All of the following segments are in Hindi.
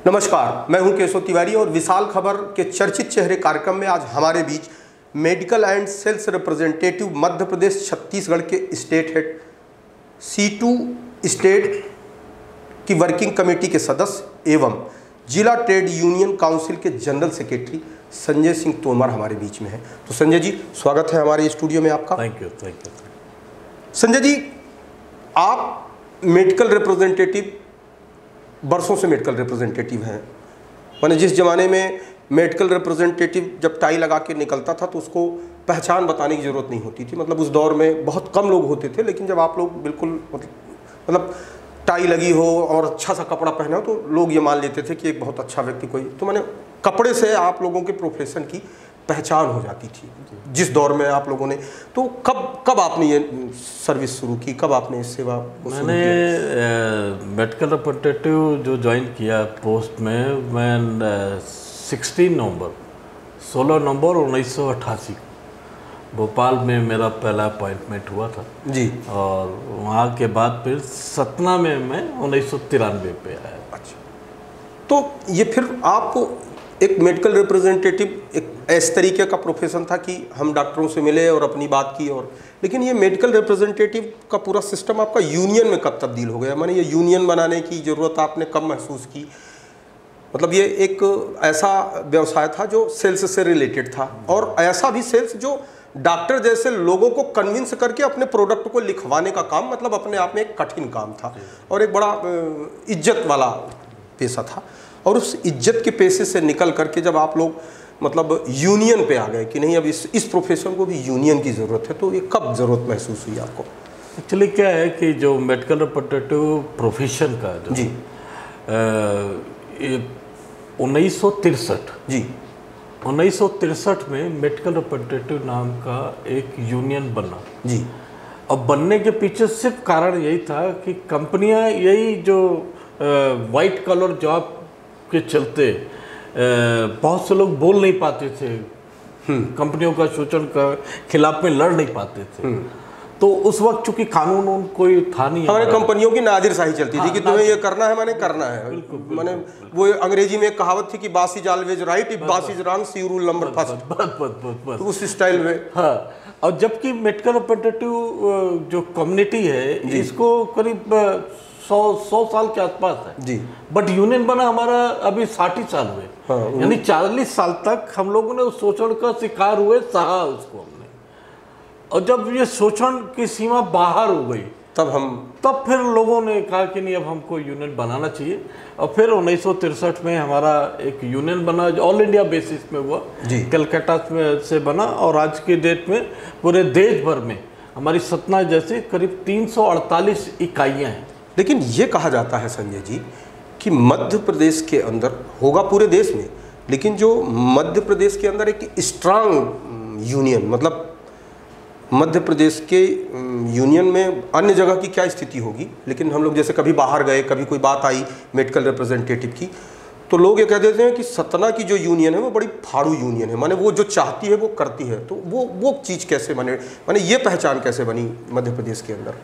नमस्कार, मैं हूं केशव तिवारी और विशाल खबर के चर्चित चेहरे कार्यक्रम में आज हमारे बीच medical and sales representative Madhya Pradesh Chhattisgarh के स्टेट हेड C2 स्टेट की वर्किंग कमेटी के सदस्य एवं जिला ट्रेड यूनियन काउंसिल के जनरल सेक्रेटरी संजय सिंह तोमर हमारे बीच में हैं। तो संजय जी, स्वागत है हमारे स्टूडियो में आपका। Thank you. संजय जी, आप मेडिकल रिप्रेजेंटेटिव, बरसों से मेडिकल रिप्रेजेंटेटिव हैं। माने जिस ज़माने में मेडिकल रिप्रेजेंटेटिव जब टाई लगा के निकलता था तो उसको पहचान बताने की ज़रूरत नहीं होती थी। मतलब उस दौर में बहुत कम लोग होते थे, लेकिन जब आप लोग बिल्कुल मतलब टाई लगी हो और अच्छा सा कपड़ा पहना हो तो लोग ये मान लेते थे कि एक बहुत अच्छा व्यक्ति कोई, तो माने कपड़े से आप लोगों के प्रोफेशन की पहचान हो जाती थी जिस दौर में आप लोगों ने। तो कब आपने ये सर्विस शुरू की, कब आपने इस सेवा को शुरू किया? मैंने मेडिकल रिप्रेजेंटेटिव जो ज्वाइन किया पोस्ट में, मैं 16 नवंबर 1988 भोपाल में मेरा पहला अपॉइंटमेंट हुआ था जी। और वहाँ के बाद फिर सतना में मैं 1993 पे आया। अच्छा, तो ये फिर आपको एक मेडिकल रिप्रेजेंटेटिव एक इस तरीके का प्रोफेशन था कि हम डॉक्टरों से मिले और अपनी बात की, और लेकिन ये मेडिकल रिप्रेजेंटेटिव का पूरा सिस्टम आपका यूनियन में कब तब्दील हो गया? माने ये यूनियन बनाने की ज़रूरत आपने कब महसूस की? मतलब ये एक ऐसा व्यवसाय था जो सेल्स से रिलेटेड था, और ऐसा भी सेल्स जो डॉक्टर जैसे लोगों को कन्विंस करके अपने प्रोडक्ट को लिखवाने का काम, मतलब अपने आप में एक कठिन काम था और एक बड़ा इज्जत वाला पेशा था। और उस इज्जत के पेशे से निकल करके जब आप लोग मतलब यूनियन पे आ गए कि नहीं अब इस प्रोफेशन को भी यूनियन की ज़रूरत है, तो ये कब ज़रूरत महसूस हुई आपको? एक्चुअली क्या है कि जो मेडिकल रिप्रेजेंटेटिव प्रोफेशन का जो जी 1963 जी 1963 में मेडिकल रिप्रेजेंटेटिव नाम का एक यूनियन बना जी। और बनने के पीछे सिर्फ कारण यही था कि कंपनियां यही जो वाइट कॉलर जॉब के चलते बहुत से लोग बोल नहीं पाते थे, कंपनियों का शोषण का खिलाफ में लड़ नहीं पाते थे। तो उस वक्त चूंकि कानून कोई था नहीं, हमारे कंपनियों की नादिरशाही चलती थी कि तुम्हें ये करना है, माने करना है। माने वो अंग्रेजी में एक कहावत थी कि boss is always right, if boss is wrong see rule number first. बस उस स्टाइल में। हाँ, और जबकि मेडिकल रिप्रेजेंटेटिव जो कम्युनिटी है इसको करीब 100 साल के आसपास है जी, बट यूनियन बना हमारा अभी 60 साल हुए। हाँ, यानी 40 साल तक हम लोगों ने उस शोषण का शिकार हुए, सहा उसको हमने। और जब ये शोषण की सीमा बाहर हो गई तब फिर लोगों ने कहा कि नहीं अब हमको यूनियन बनाना चाहिए। और फिर 1963 में हमारा एक यूनियन बना जो ऑल इंडिया बेसिस में हुआ, कलकत्ता से बना, और आज की डेट में पूरे देश भर में हमारी सतना जैसी करीब 348 इकाइयाँ हैं। लेकिन ये कहा जाता है संजय जी कि मध्य प्रदेश के अंदर होगा पूरे देश में, लेकिन जो मध्य प्रदेश के अंदर एक स्ट्रांग यूनियन, मतलब मध्य प्रदेश के यूनियन में अन्य जगह की क्या स्थिति होगी, लेकिन हम लोग जैसे कभी बाहर गए, कभी कोई बात आई मेडिकल रिप्रेजेंटेटिव की, तो लोग ये कह देते हैं कि सतना की जो यूनियन है वो बड़ी फाड़ू यूनियन है, माने वो जो चाहती है वो करती है। तो वो चीज़ कैसे माने ये पहचान कैसे बनी मध्य प्रदेश के अंदर?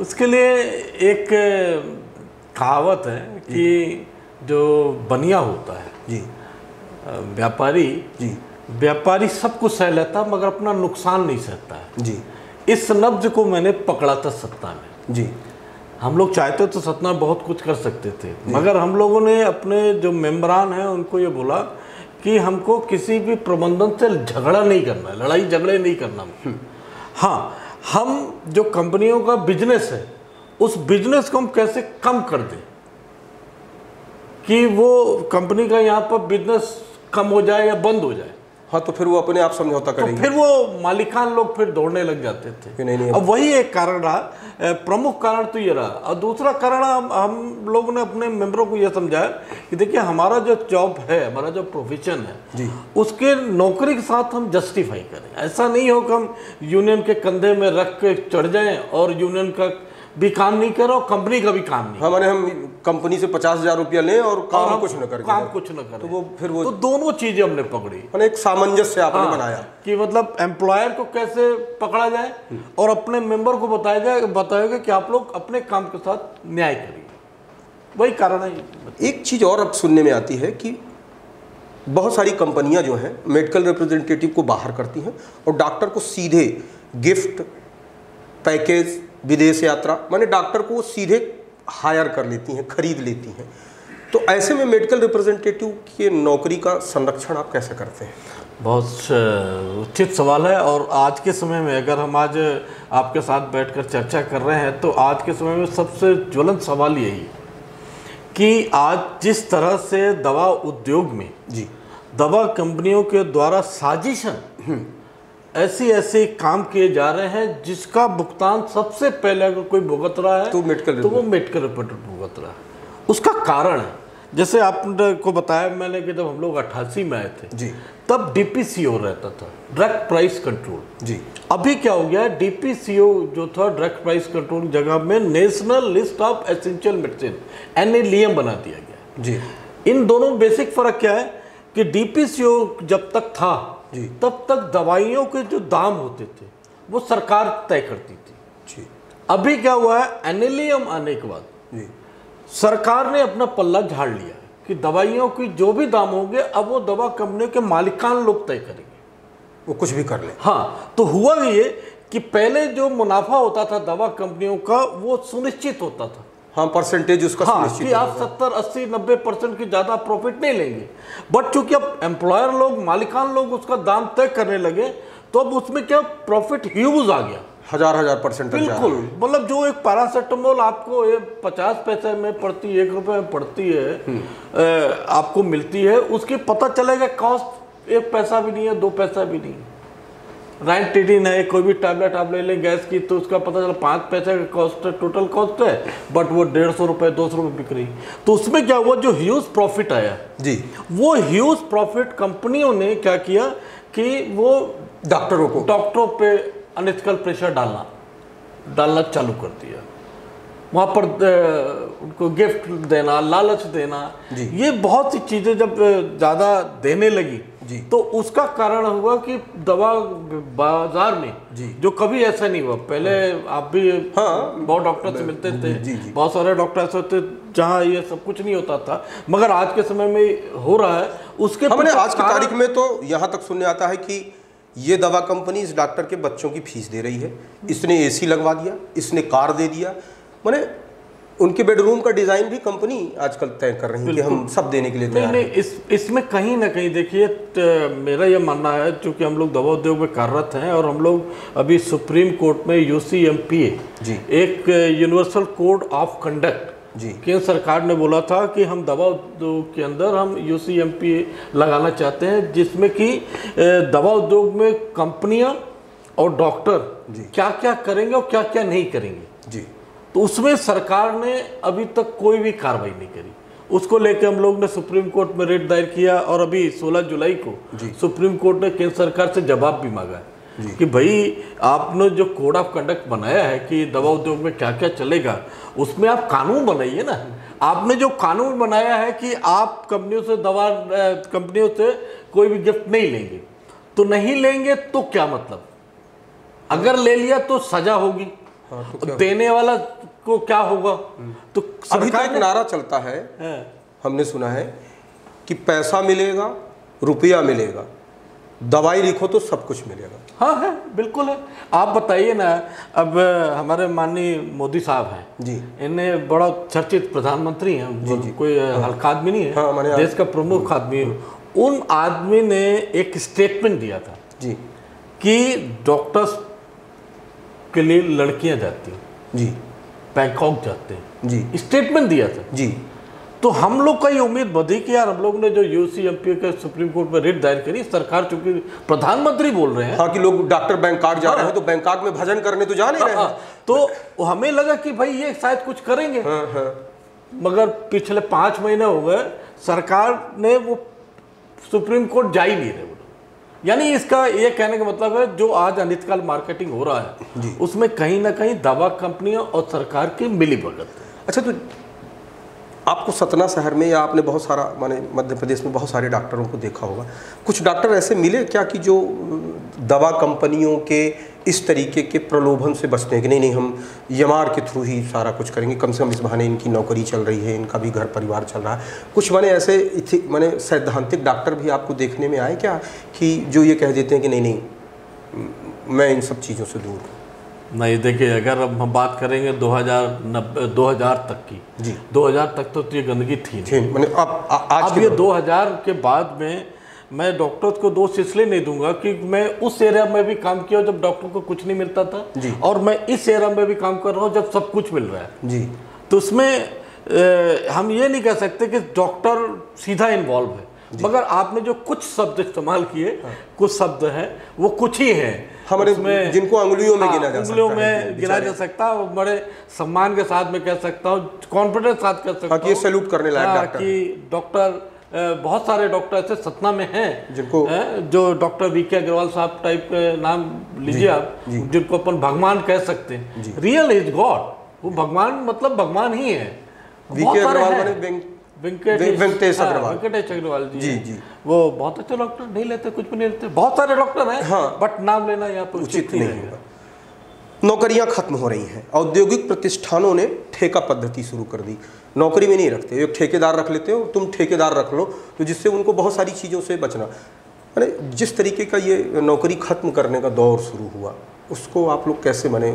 उसके लिए एक कहावत है कि जो बनिया होता है जी, व्यापारी सब कुछ सह लेता मगर अपना नुकसान नहीं सहता है जी। इस लफ्ज को मैंने पकड़ा था सतना में जी। हम लोग चाहते तो सतना बहुत कुछ कर सकते थे, मगर हम लोगों ने अपने जो मेंबरान हैं उनको ये बोला कि हमको किसी भी प्रबंधन से झगड़ा नहीं करना है, लड़ाई झगड़े नहीं करना। हाँ, हम जो कंपनियों का बिजनेस है उस बिजनेस को हम कैसे कम कर दें कि वो कंपनी का यहाँ पर बिजनेस कम हो जाए या बंद हो जाए। हाँ, तो फिर वो अपने आप समझौता करेंगे। तो फिर वो मालिकान लोग फिर दौड़ने लग जाते थे। नहीं, अब वही एक कारण रहा, प्रमुख कारण तो ये रहा। और दूसरा कारण हम लोगों ने अपने मेंबरों को यह समझाया कि देखिए हमारा जो जॉब है, हमारा जो प्रोफेशन है जी, उसके नौकरी के साथ हम जस्टिफाई करें। ऐसा नहीं हो कि हम यूनियन के कंधे में रख के चढ़ जाएं और यूनियन का भी काम नहीं करो, कंपनी का भी काम नहीं। हमारे हम कंपनी से 50,000 रुपया लें और काम कुछ न करें, तो वो फिर वो तो दोनों चीजें हमने पकड़ी। मैंने एक सामंजस्य आपने बनाया कि मतलब एम्प्लॉयर को कैसे पकड़ा जाए और अपने मेंबर को बताया जाए कि आप लोग अपने काम के साथ न्याय करिए। वही कारण है। एक चीज़ और अब सुनने में आती है कि बहुत सारी कंपनियां जो हैं मेडिकल रिप्रेजेंटेटिव को बाहर करती हैं और डॉक्टर को सीधे गिफ्ट, पैकेज, विदेश यात्रा, माने डॉक्टर को सीधे हायर कर लेती हैं, खरीद लेती हैं। तो ऐसे में मेडिकल रिप्रेजेंटेटिव की नौकरी का संरक्षण आप कैसे करते हैं? बहुत उचित सवाल है। और आज के समय में अगर हम आज आपके साथ बैठकर चर्चा कर रहे हैं तो आज के समय में सबसे ज्वलंत सवाल यही है कि आज जिस तरह से दवा उद्योग में जी दवा कंपनियों के द्वारा साजिशन ऐसे काम किए जा रहे हैं जिसका भुगतान सबसे पहले अगर कोई भुगत रहा है तो वो मेडिकल रिप्रेजेंटेटिव भुगत रहा है। उसका कारण है, जैसे आपको बताया मैंने कि जब हम लोग 88 में आए थे जी तब डीपीसीओ रहता था, डायरेक्ट प्राइस कंट्रोल जी। अभी क्या हो गया, डीपीसीओ जो था डायरेक्ट प्राइस कंट्रोल जगह में national list of essential medicine NLEM बना दिया गया जी। इन दोनों बेसिक फर्क क्या है कि डीपीसीओ जब तक था जी तब तक दवाइयों के जो दाम होते थे वो सरकार तय करती थी जी। अभी क्या हुआ है, NLEM आने के बाद जी सरकार ने अपना पल्ला झाड़ लिया कि दवाइयों की जो भी दाम होंगे अब वो दवा कंपनियों के मालिकान लोग तय करेंगे, वो कुछ भी कर ले। हाँ, तो हुआ ये कि पहले जो मुनाफा होता था दवा कंपनियों का वो सुनिश्चित होता था, हाँ परसेंटेज उसका सुनिश्चित कि आप 70, 80, 90% की ज़्यादा प्रॉफिट नहीं लेंगे। बट चूंकि अब एम्प्लॉयर लोग, मालिकान लोग उसका दाम तय करने लगे तो अब उसमें क्या प्रॉफिट ह्यूज आ गया, 1000% बिल्कुल। मतलब जो एक पैरासिटामोल आपको 50 पैसे में पड़ती है, 1 रुपये में पड़ती है, आपको मिलती है, उसकी पता चलेगा कॉस्ट 1 पैसा भी नहीं है, 2 पैसा भी नहीं है। राइटिडिन है, कोई भी टैबलेट आप ले लें गैस की तो उसका पता चला 5 पैसे का कॉस्ट है, टोटल कॉस्ट है, बट वो 150 रुपये 200 रुपये बिक रही। तो उसमें क्या हुआ, जो ह्यूज प्रॉफिट आया जी, वो ह्यूज प्रॉफिट कंपनियों ने क्या किया कि वो डॉक्टरों पे अनएथिकल प्रेशर डालना चालू कर दिया। वहाँ पर उनको गिफ्ट देना, लालच देना, ये बहुत सी चीज़ें जब ज़्यादा देने लगी जी तो उसका कारण हुआ कि दवा बाजार में जी जो कभी ऐसा नहीं हुआ। पहले आप भी बहुत डॉक्टर से मिलते थे जी, बहुत सारे डॉक्टर ऐसे होते जहाँ ये सब कुछ नहीं होता था, मगर आज के समय में हो रहा है। उसके हमने आज की तारीख में तो यहाँ तक सुनने आता है कि ये दवा कंपनी इस डॉक्टर के बच्चों की फीस दे रही है, इसने AC लगवा दिया, इसने कार दे दिया, माने उनके बेडरूम का डिज़ाइन भी कंपनी आजकल तय कर रही है कि हम सब देने के लिए तैयार हैं। इसमें कहीं ना कहीं देखिए मेरा यह मानना है, चूँकि हम लोग दवा उद्योग में कार्यरत हैं और हम लोग अभी सुप्रीम कोर्ट में UCMPA जी एक यूनिवर्सल कोड ऑफ कंडक्ट जी केंद्र सरकार ने बोला था कि हम दवा उद्योग के अंदर हम UCMPA लगाना चाहते हैं, जिसमें कि दवा उद्योग में कंपनियां और डॉक्टर क्या क्या करेंगे और क्या क्या नहीं करेंगे जी। तो उसमें सरकार ने अभी तक कोई भी कार्रवाई नहीं करी। उसको लेकर हम लोग ने सुप्रीम कोर्ट में रेट दायर किया और अभी 16 जुलाई को सुप्रीम कोर्ट ने केंद्र सरकार से जवाब भी मांगा है कि भाई आपने जो कोड ऑफ कंडक्ट बनाया है कि दवा उद्योग में क्या क्या चलेगा, उसमें आप कानून बनाइए ना। आपने जो कानून बनाया है कि आप कंपनियों से कोई भी गिफ्ट नहीं लेंगे, तो नहीं लेंगे तो क्या मतलब, अगर ले लिया तो सजा होगी, तो देने वाला को क्या होगा। तो अभी तक एक नारा चलता है, हमने सुना है कि पैसा मिलेगा, रुपया मिलेगा, दवाई लिखो तो सब कुछ मिलेगा। हाँ है, बिल्कुल है। आप बताइए ना, अब हमारे माननीय मोदी साहब हैं जी, इन्हें बड़ा चर्चित प्रधानमंत्री हैं, कोई हल्का आदमी नहीं है, देश का प्रमुख आदमी है। उन आदमी ने एक स्टेटमेंट दिया था जी कि डॉक्टर्स के लिए लड़कियां जाती हैं जी, बैंकॉक जाते हैं जी, स्टेटमेंट दिया था जी। तो हम लोग का ये उम्मीद बधी कि यार हम लोग ने जो UCMPA के सुप्रीम कोर्ट में रेट दायर करी, सरकार चूंकि प्रधानमंत्री बोल रहे हैं कि लोग डॉक्टर बैंकॉक जा रहे हैं, तो बैंकॉक में भजन करने तो जा नहीं रहे हैं, तो हमें लगा कि भाई ये शायद कुछ करेंगे। मगर पिछले 5 महीने हो गए सरकार ने वो सुप्रीम कोर्ट जा ही नहीं रहे। यानी इसका ये कहने का मतलब है जो आज अनितकाल मार्केटिंग हो रहा है उसमें कहीं ना कहीं दवा कंपनियों और सरकार की मिलीभगत है। अच्छा, तो आपको सतना शहर में या आपने बहुत सारा माने मध्य प्रदेश में बहुत सारे डॉक्टरों को देखा होगा, कुछ डॉक्टर ऐसे मिले क्या कि जो दवा कंपनियों के इस तरीके के प्रलोभन से बचते हैं कि नहीं हम यमार के थ्रू ही सारा कुछ करेंगे, कम से कम इस बहाने इनकी नौकरी चल रही है, इनका भी घर परिवार चल रहा है। कुछ माने ऐसे माने सैद्धांतिक डॉक्टर भी आपको देखने में आए क्या कि जो ये कह देते हैं कि नहीं नहीं मैं इन सब चीज़ों से दूर हूँ? नहीं, देखिए अगर अब हम बात करेंगे 2000 तक की जी, 2000 तक तो ये गंदगी थी मैंने अब ये 2000 के बाद में मैं डॉक्टर्स को दोष इसलिए नहीं दूंगा कि मैं उस एरिया में भी काम किया जब डॉक्टर को कुछ नहीं मिलता था जी, और मैं इस एरिया में भी काम कर रहा हूँ जब सब कुछ मिल रहा है जी। तो उसमें हम ये नहीं कह सकते कि डॉक्टर सीधा इन्वॉल्व है, मगर आपने जो कुछ शब्द इस्तेमाल किए, कुछ शब्द हैं वो कुछ ही हैं हमारे जिनको अंगुलियों में गिना जा सकता है, बड़े सम्मान के साथ में कह सकता हूँ, कॉन्फिडेंस के साथ कह सकता हूँ, सैल्यूट करने लायक डॉक्टर कि डॉक्टर बहुत सारे डॉक्टर ऐसे सतना में हैं जिनको जो डॉक्टर वीके अग्रवाल साहब टाइप के नाम लीजिए आप, जिनको अपन भगवान कह सकते हैं। रियल इज गॉड, वो भगवान मतलब भगवान ही है। वीके अग्रवाल वेंकटेश अग्रवाल जी, वो बहुत अच्छे डॉक्टर, नहीं लेते कुछ भी नहीं लेते, बहुत सारे डॉक्टर हैं हाँ, बट नाम लेना यहाँ पर उचित नहीं होगा। नौकरियां खत्म हो रही हैं, औद्योगिक प्रतिष्ठानों ने ठेका पद्धति शुरू कर दी, नौकरी में नहीं रखते, एक ठेकेदार रख लेते हो, तुम ठेकेदार रख लो, तो जिससे उनको बहुत सारी चीज़ों से बचना। मैंने जिस तरीके का ये नौकरी खत्म करने का दौर शुरू हुआ, उसको आप लोग कैसे माने,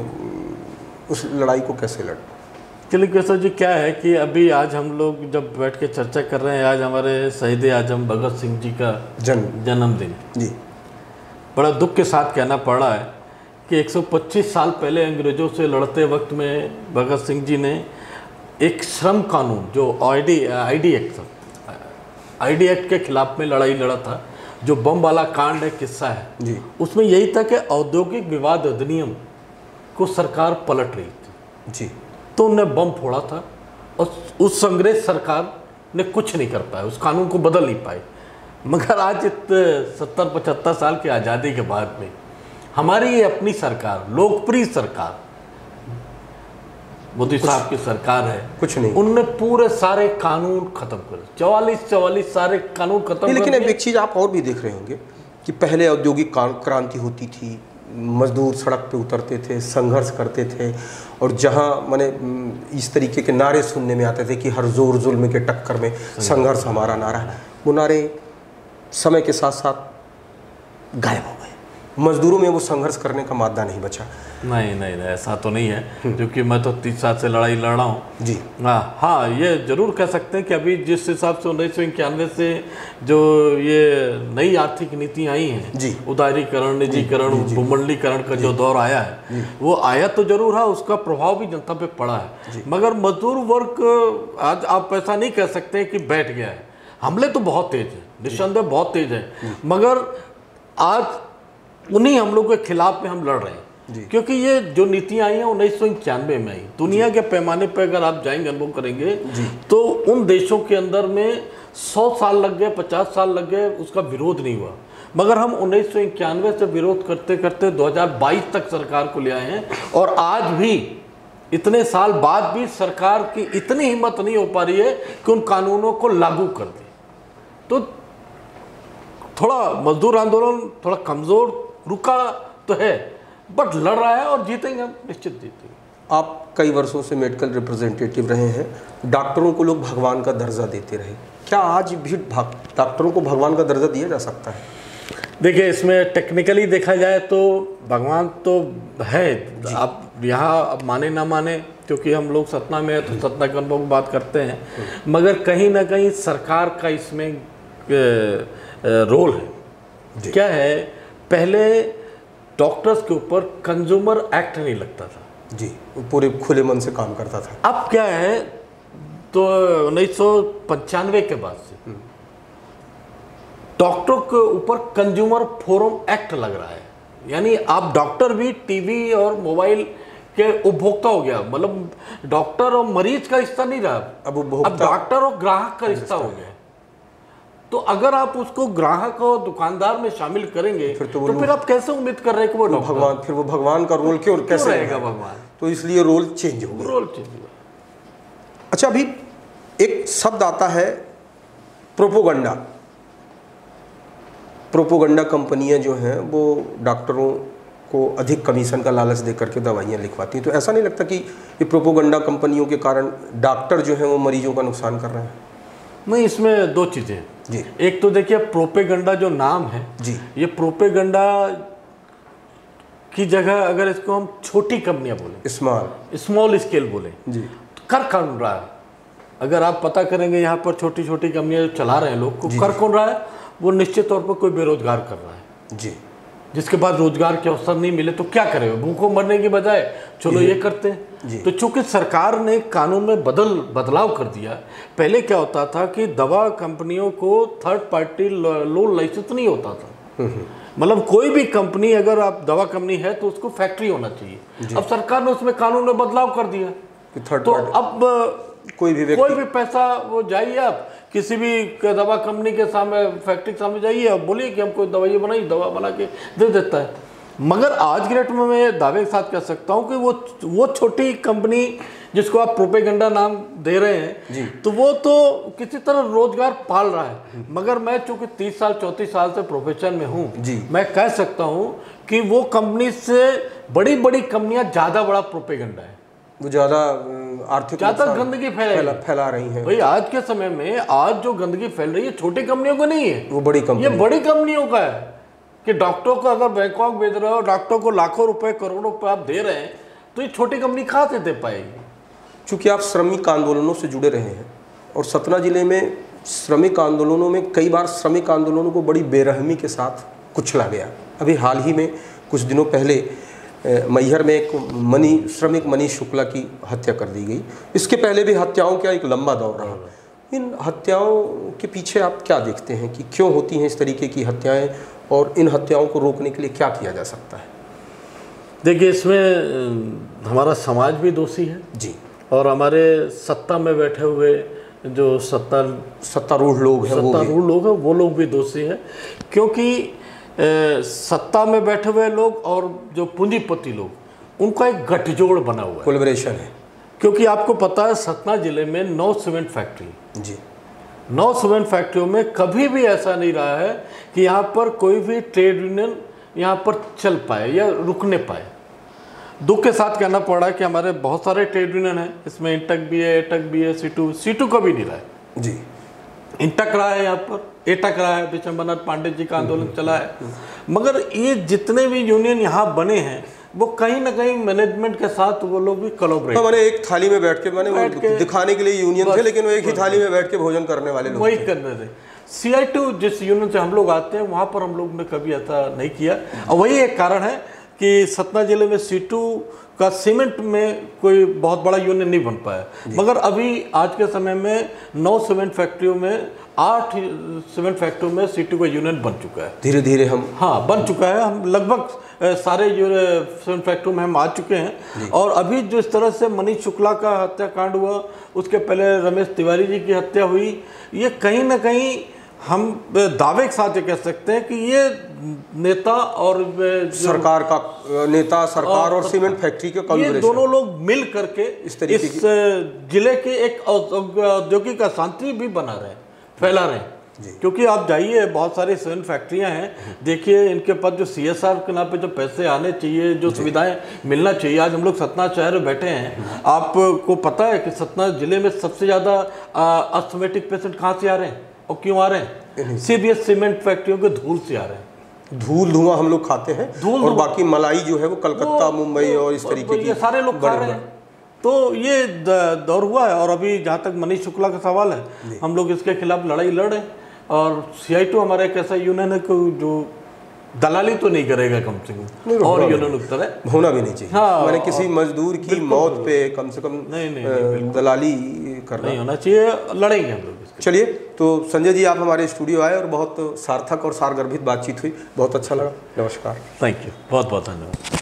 उस लड़ाई को कैसे लड़? चलिए केशव जी, क्या है कि अभी आज हम लोग जब बैठ के चर्चा कर रहे हैं, आज हमारे शहीद आजम भगत सिंह जी का जन्मदिन जी। बड़ा दुख के साथ कहना पड़ रहा है कि 125 साल पहले अंग्रेज़ों से लड़ते वक्त में भगत सिंह जी ने एक श्रम कानून जो आईडी एक्ट के खिलाफ में लड़ाई लड़ा था, जो बम वाला कांड है, किस्सा है जी। उसमें यही था कि औद्योगिक विवाद अधिनियम को सरकार पलट रही थी जी, तो उन्होंने बम फोड़ा था और उस अंग्रेज सरकार ने कुछ नहीं कर पाया, उस कानून को बदल नहीं पाई। मगर आज 70-75 साल की आज़ादी के बाद में हमारी ये अपनी सरकार, लोकप्रिय सरकार, मोदी साहब की सरकार है, कुछ नहीं, उनने पूरे सारे कानून खत्म कर 44 सारे कानून खत्म। लेकिन एक चीज़ आप और भी देख रहे होंगे कि पहले औद्योगिक क्रांति होती थी, मजदूर सड़क पे उतरते थे, संघर्ष करते थे, और जहाँ माने इस तरीके के नारे सुनने में आते थे कि हर जोर जुल्म के टक्कर में संघर्ष हमारा नारा है, वो नारे समय के साथ साथ गायब हो गए। मजदूरों में वो संघर्ष करने का मादा नहीं बचा। नहीं, ऐसा तो नहीं है, क्योंकि मैं तो 30 साल से लड़ाई लड़ रहा हूँ जी। हाँ, ये जरूर कह सकते हैं कि अभी जिस हिसाब से 1991 से जो ये नई आर्थिक नीति आई हैं जी, उदारीकरण, निजीकरण, भूमंडलीकरण का जो दौर आया है, वो आया तो जरूर है, उसका प्रभाव भी जनता पे पड़ा है। मगर मजदूर वर्ग आज आप ऐसा नहीं कह सकते कि बैठ गया है। हमले तो बहुत तेज है, निस्संदेह बहुत तेज है, मगर आज उन्हीं हमलों के खिलाफ में हम लड़ रहे हैं, क्योंकि ये जो नीतियाँ आई हैं 1991 में आई। दुनिया के पैमाने पर अगर आप जाएंगे, अनुभव करेंगे, तो उन देशों के अंदर में 100 साल लग गए, 50 साल लग गए, उसका विरोध नहीं हुआ। मगर हम 1991 से विरोध करते करते 2022 तक सरकार को ले आए हैं, और आज भी इतने साल बाद भी सरकार की इतनी हिम्मत नहीं हो पा रही है कि उन कानूनों को लागू कर दे। तो थोड़ा मजदूर आंदोलन थोड़ा कमज़ोर, रुका तो है, बट लड़ रहा है और जीतेंगे हम, निश्चित जीतेंगे। आप कई वर्षों से मेडिकल रिप्रेजेंटेटिव रहे हैं, डॉक्टरों को लोग भगवान का दर्जा देते रहे, क्या आज भी डॉक्टरों को भगवान का दर्जा दिया जा सकता है? देखिए, इसमें टेक्निकली देखा जाए तो भगवान तो है, आप यहाँ अब माने ना माने, क्योंकि हम लोग सतना में है तो सतना के अनुभव बात करते हैं, मगर कहीं ना कहीं सरकार का इसमें रोल है। क्या है, पहले डॉक्टर्स के ऊपर कंज्यूमर एक्ट नहीं लगता था जी, पूरे खुले मन से काम करता था। अब क्या है, तो 1995 के बाद से डॉक्टरों के ऊपर कंज्यूमर फोरम एक्ट लग रहा है, यानी आप डॉक्टर भी टीवी और मोबाइल के उपभोक्ता हो गया, मतलब डॉक्टर और मरीज का रिश्ता नहीं रहा, अब डॉक्टर और ग्राहक का रिश्ता हो गया। तो अगर आप उसको ग्राहक और दुकानदार में शामिल करेंगे तो फिर आप कैसे उम्मीद कर रहे हैं कि वो भगवान, फिर वो भगवान का रोल क्यों कैसे रहेगा भगवान? तो इसलिए रोल चेंज हो गया। अच्छा, अभी एक शब्द आता है प्रोपोगंडा, प्रोपोगंडा कंपनियां जो हैं वो डॉक्टरों को अधिक कमीशन का लालच दे करके दवाइयाँ लिखवाती हैं, तो ऐसा नहीं लगता कि ये प्रोपोगंडा कंपनियों के कारण डॉक्टर जो हैं वो मरीजों का नुकसान कर रहे हैं? नहीं, इसमें दो चीज़ें जी। एक तो देखिए प्रोपेगंडा जो नाम है जी, ये प्रोपेगंडा की जगह अगर इसको हम छोटी कंपनियां बोले, स्मॉल स्केल बोले जी, तो कर कौन रहा है? अगर आप पता करेंगे यहाँ पर छोटी छोटी कंपनियां जो चला रहे हैं लोग को, कर कौन रहा है? वो निश्चित तौर पर कोई बेरोजगार कर रहा है जी, जिसके बाद रोजगार के अवसर नहीं मिले तो क्या करेगा? भूखों मरने की बजाय चलो ये करते हैं। तो चूंकि सरकार ने कानून में बदलाव कर दिया, पहले क्या होता था कि दवा कंपनियों को थर्ड पार्टी लोन लाइसेंस नहीं होता था। मतलब कोई भी कंपनी, अगर आप दवा कंपनी है तो उसको फैक्ट्री होना चाहिए। अब सरकार ने उसमें कानून में बदलाव कर दिया, तो अब कोई भी पैसा वो जाइए, आप किसी भी दवा कंपनी के सामने, फैक्ट्री के सामने जाइए, आप बोलिए कि हमको दवाई बनाई, दवा बना के दे देता है। मगर आज के डेट में मैं दावे के साथ कह सकता हूँ कि वो छोटी कंपनी जिसको आप प्रोपेगेंडा नाम दे रहे हैं, तो वो तो किसी तरह रोजगार पाल रहा है। मगर मैं चूंकि 30 साल 34 साल से प्रोफेशन में हूँ, मैं कह सकता हूँ कि वो कंपनी से बड़ी बड़ी कंपनियां ज़्यादा बड़ा प्रोपेगेंडा है, वो ज़्यादा आर्थिक ज़्यादा गंदगी फैला रही हैं। भाई आज के समय में आज जो गंदगी फैल रही है छोटी कंपनियों को नहीं है, वो बड़ी कंपनी, ये बड़ी कंपनियों का है। कि डॉक्टरों को अगर बैंकॉक भेज रहे हो, डॉक्टरों को लाखों रुपए करोड़ों रुपए आप दे रहे हैं, तो ये छोटी कंपनी कहाँ से दे पाएगी? चूँकि आप श्रमिक आंदोलनों से जुड़े रहे हैं और सतना जिले में श्रमिक आंदोलनों में कई बार श्रमिक आंदोलनों को बड़ी बेरहमी के साथ कुचला गया। अभी हाल ही में कुछ दिनों पहले मैहर में एक श्रमिक मनीष शुक्ला की हत्या कर दी गई। इसके पहले भी हत्याओं का एक लंबा दौर रहा। इन हत्याओं के पीछे आप क्या देखते हैं कि क्यों होती हैं इस तरीके की हत्याएं, और इन हत्याओं को रोकने के लिए क्या किया जा सकता है? देखिए, इसमें हमारा समाज भी दोषी है जी, और हमारे सत्ता में बैठे हुए जो सत्तारूढ़ लोग हैं, वो लोग भी दोषी हैं। क्योंकि सत्ता में बैठे हुए लोग और जो पूंजीपति लोग, उनका एक गठजोड़ बना हुआ है, कोलैबोरेशन है। क्योंकि आपको पता है सतना जिले में 9 सीमेंट फैक्ट्री जी, 9 सीमेंट फैक्ट्रियों में कभी भी ऐसा नहीं रहा है कि यहाँ पर कोई भी ट्रेड यूनियन यहाँ पर चल पाए या रुकने पाए। दुख के साथ कहना पड़ रहा है कि हमारे बहुत सारे ट्रेड यूनियन हैं, इसमें इंटक भी है, एटक भी है, सीटू कभी नहीं रहा है जी। इंटक रहा है, यहाँ पर एटक रहा है, विशंबरनाथ पांडे जी का आंदोलन चला है। मगर ये जितने भी यूनियन यहाँ बने हैं, वो कहीं ना कहीं मैनेजमेंट के साथ वो लोग भी कोलैबोरेट, मैंने एक थाली में बैठ के दिखाने के लिए यूनियन थे, लेकिन वो एक ही थाली में बैठ के भोजन करने वाले लोग वही कर रहे थे। CI2 जिस यूनियन से हम लोग आते हैं, वहाँ पर हम लोग ने कभी ऐसा नहीं किया, और वही एक कारण है कि सतना जिले में सीटू का सीमेंट में कोई बहुत बड़ा यूनियन नहीं बन पाया। मगर अभी आज के समय में 9 सीमेंट फैक्ट्रियों में 8 सीमेंट फैक्ट्रियों में सीटू का यूनियन बन चुका है। धीरे धीरे हम बन चुका है। हम लगभग सारे सीमेंट फैक्ट्रियों में हम आ चुके हैं। और अभी जो इस तरह से मनीष शुक्ला का हत्याकांड हुआ, उसके पहले रमेश तिवारी जी की हत्या हुई, ये कहीं ना कहीं हम दावे के साथ ये कह सकते हैं कि ये नेता और सरकार और सीमेंट फैक्ट्री के ये दोनों लोग मिल करके इस जिले के एक औद्योगिक अशांति भी बना रहे हैं, फैला रहे हैं। क्योंकि आप जाइए, बहुत सारी सीमेंट फैक्ट्रियां हैं, देखिए इनके पास जो CSR के नाम पे जो पैसे आने चाहिए, जो सुविधाएं मिलना चाहिए, आज हम लोग सतना शहर में बैठे हैं। आपको पता है कि सतना जिले में सबसे ज़्यादा अस्थमेटिक पेशेंट कहाँ से आ रहे हैं और क्यों आ रहे हैं? CBS सीमेंट फैक्ट्रियों के धूल से आ रहे हैं। धुआं हम लोग खाते हैं, और बाकी मलाई जो है वो कलकत्ता, मुंबई और इस तरीके की सारे लोग खा रहे हैं। तो ये दौर हुआ है। और अभी जहाँ तक मनीष शुक्ला का सवाल है, हम लोग इसके खिलाफ लड़ाई लड़ रहे हैं। और CI2 हमारा एक ऐसा यूनियन है जो दलाली तो नहीं करेगा कम से कम, और यूनियन उस तरह होना भी नहीं चाहिए। मैंने किसी मजदूर की मौत पे कम से कम नहीं दलाली करना नहीं होना चाहिए। लड़ेंगे हम लोग। चलिए, तो संजय जी आप हमारे स्टूडियो आए और बहुत सार्थक और सारगर्भित बातचीत हुई, बहुत अच्छा लगा। नमस्कार। थैंक यू, बहुत बहुत धन्यवाद।